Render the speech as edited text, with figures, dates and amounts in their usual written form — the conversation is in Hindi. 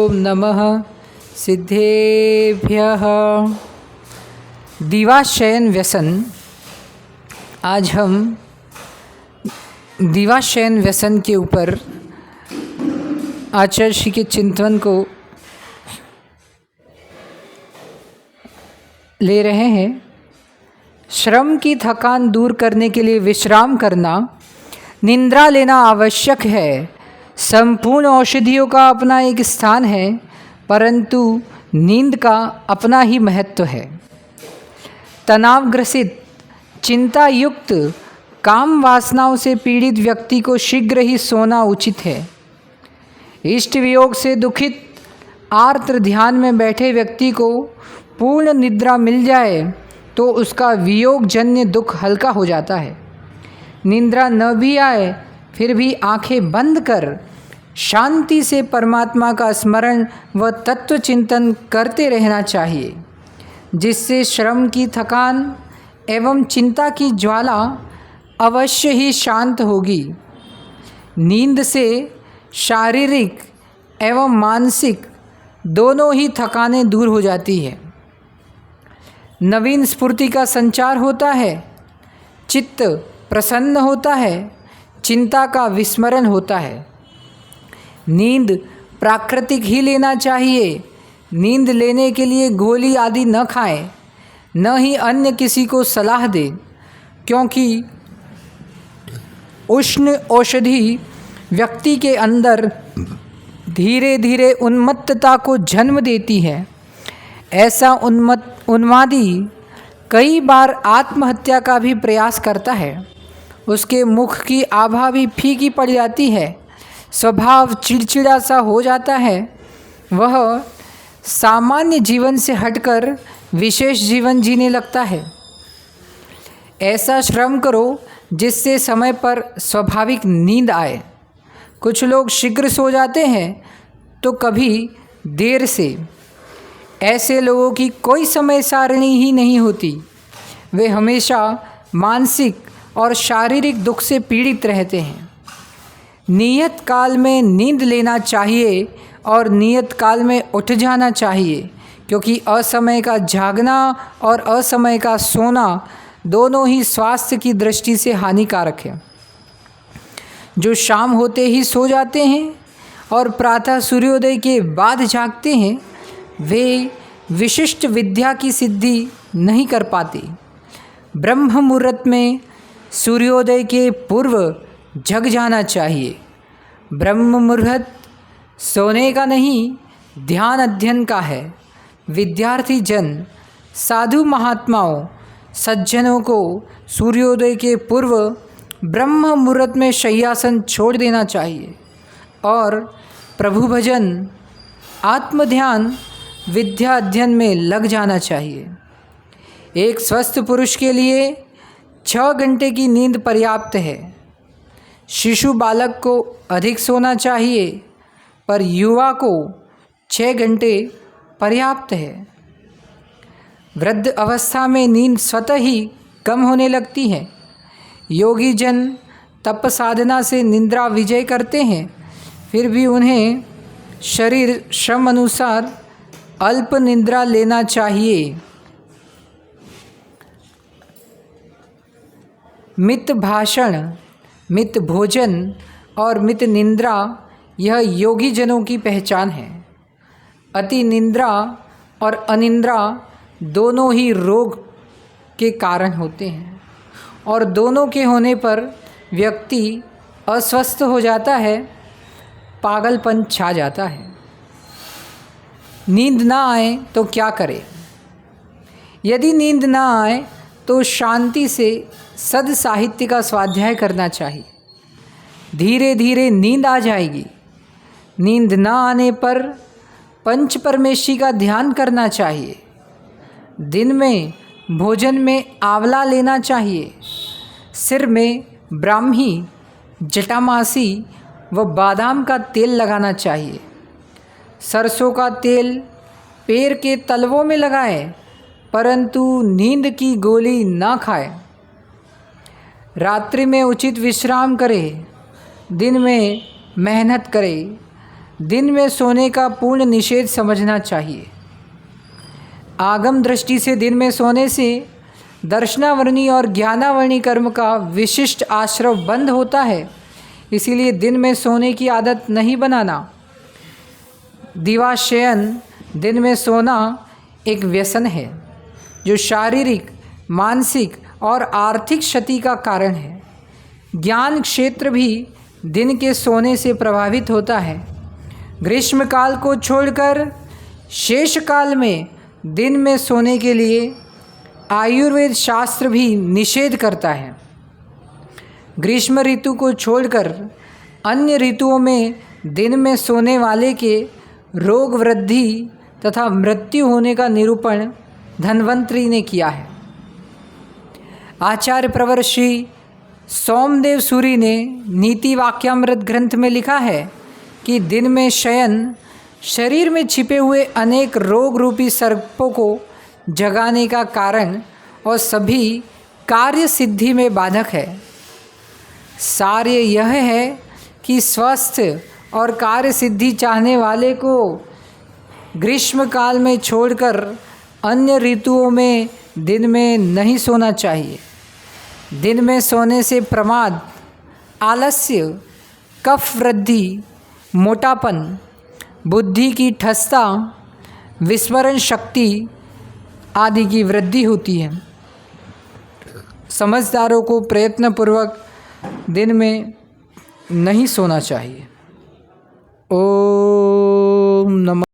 ओम नमः सिद्धेभ्यः। दिवाशयन व्यसन। आज हम दिवाशयन व्यसन के ऊपर आचार्य श्री के चिंतन को ले रहे हैं। श्रम की थकान दूर करने के लिए विश्राम करना, निद्रा लेना आवश्यक है। संपूर्ण औषधियों का अपना एक स्थान है, परंतु नींद का अपना ही महत्व है। तनावग्रसित, चिंता युक्त, काम वासनाओं से पीड़ित व्यक्ति को शीघ्र ही सोना उचित है। इष्ट वियोग से दुखित आर्द्र ध्यान में बैठे व्यक्ति को पूर्ण निद्रा मिल जाए तो उसका वियोग जन्य दुख हल्का हो जाता है। निद्रा न भी आए फिर भी आंखें बंद कर शांति से परमात्मा का स्मरण व तत्व चिंतन करते रहना चाहिए, जिससे श्रम की थकान एवं चिंता की ज्वाला अवश्य ही शांत होगी। नींद से शारीरिक एवं मानसिक दोनों ही थकानें दूर हो जाती है। नवीन स्फूर्ति का संचार होता है, चित्त प्रसन्न होता है, चिंता का विस्मरण होता है। नींद प्राकृतिक ही लेना चाहिए। नींद लेने के लिए गोली आदि न खाएं, न ही अन्य किसी को सलाह दें, क्योंकि उष्ण औषधि व्यक्ति के अंदर धीरे धीरे उन्मत्तता को जन्म देती है। ऐसा उन्मादी कई बार आत्महत्या का भी प्रयास करता है। उसके मुख की आभा भी फीकी पड़ जाती है, स्वभाव चिड़चिड़ा सा हो जाता है। वह सामान्य जीवन से हटकर विशेष जीवन जीने लगता है। ऐसा श्रम करो जिससे समय पर स्वाभाविक नींद आए। कुछ लोग शीघ्र सो जाते हैं तो कभी देर से। ऐसे लोगों की कोई समय सारणी ही नहीं होती। वे हमेशा मानसिक और शारीरिक दुख से पीड़ित रहते हैं। नियत काल में नींद लेना चाहिए और नियत काल में उठ जाना चाहिए, क्योंकि असमय का जागना और असमय का सोना दोनों ही स्वास्थ्य की दृष्टि से हानिकारक है। जो शाम होते ही सो जाते हैं और प्रातः सूर्योदय के बाद जागते हैं, वे विशिष्ट विद्या की सिद्धि नहीं कर पाते। ब्रह्म मुहूर्त में सूर्योदय के पूर्व जग जाना चाहिए। ब्रह्म मुहूर्त सोने का नहीं, ध्यान अध्ययन का है। विद्यार्थी जन, साधु महात्माओं, सज्जनों को सूर्योदय के पूर्व ब्रह्म मुहूर्त में शय्यासन छोड़ देना चाहिए और प्रभु भजन, आत्मध्यान, विद्या अध्ययन में लग जाना चाहिए। एक स्वस्थ पुरुष के लिए 6 घंटे की नींद पर्याप्त है। शिशु बालक को अधिक सोना चाहिए, पर युवा को 6 घंटे पर्याप्त है। वृद्ध अवस्था में नींद स्वतः ही कम होने लगती है। योगी जन तप साधना से निद्रा विजय करते हैं, फिर भी उन्हें शरीर श्रम अनुसार अल्प निद्रा लेना चाहिए। मित भाषण, मित भोजन और मित निद्रा यह योगी जनों की पहचान है। अति निद्रा और अनिद्रा दोनों ही रोग के कारण होते हैं और दोनों के होने पर व्यक्ति अस्वस्थ हो जाता है, पागलपन छा जाता है। नींद ना आए तो क्या करें? यदि नींद ना आए तो शांति से सद साहित्य का स्वाध्याय करना चाहिए। धीरे धीरे नींद आ जाएगी। नींद ना आने पर पंच परमेशी का ध्यान करना चाहिए। दिन में भोजन में आंवला लेना चाहिए। सिर में ब्राह्मी, जटामासी व बादाम का तेल लगाना चाहिए। सरसों का तेल पैर के तलवों में लगाएं, परंतु नींद की गोली ना खाएं। रात्रि में उचित विश्राम करें, दिन में मेहनत करें। दिन में सोने का पूर्ण निषेध समझना चाहिए। आगम दृष्टि से दिन में सोने से दर्शनावर्णी और ज्ञानावर्णी कर्म का विशिष्ट आश्रव बंद होता है, इसीलिए दिन में सोने की आदत नहीं बनाना। दिवाशयन दिन में सोना एक व्यसन है जो शारीरिक, मानसिक और आर्थिक क्षति का कारण है। ज्ञान क्षेत्र भी दिन के सोने से प्रभावित होता है। ग्रीष्म काल को छोड़कर शेष काल में दिन में सोने के लिए आयुर्वेद शास्त्र भी निषेध करता है। ग्रीष्म ऋतु को छोड़कर अन्य ऋतुओं में दिन में सोने वाले के रोग वृद्धि तथा मृत्यु होने का निरूपण धन्वंतरी ने किया है। आचार्य प्रवर श्री सोमदेव सूरी ने नीति वाक्यामृत ग्रंथ में लिखा है कि दिन में शयन शरीर में छिपे हुए अनेक रोग रूपी सर्पों को जगाने का कारण और सभी कार्य सिद्धि में बाधक है। सार यह है कि स्वस्थ और कार्य सिद्धि चाहने वाले को ग्रीष्म काल में छोड़कर अन्य ऋतुओं में दिन में नहीं सोना चाहिए। दिन में सोने से प्रमाद, आलस्य, कफ वृद्धि, मोटापन, बुद्धि की ठस्ता, विस्मरण शक्ति आदि की वृद्धि होती है। समझदारों को प्रयत्नपूर्वक दिन में नहीं सोना चाहिए। ओम नमः।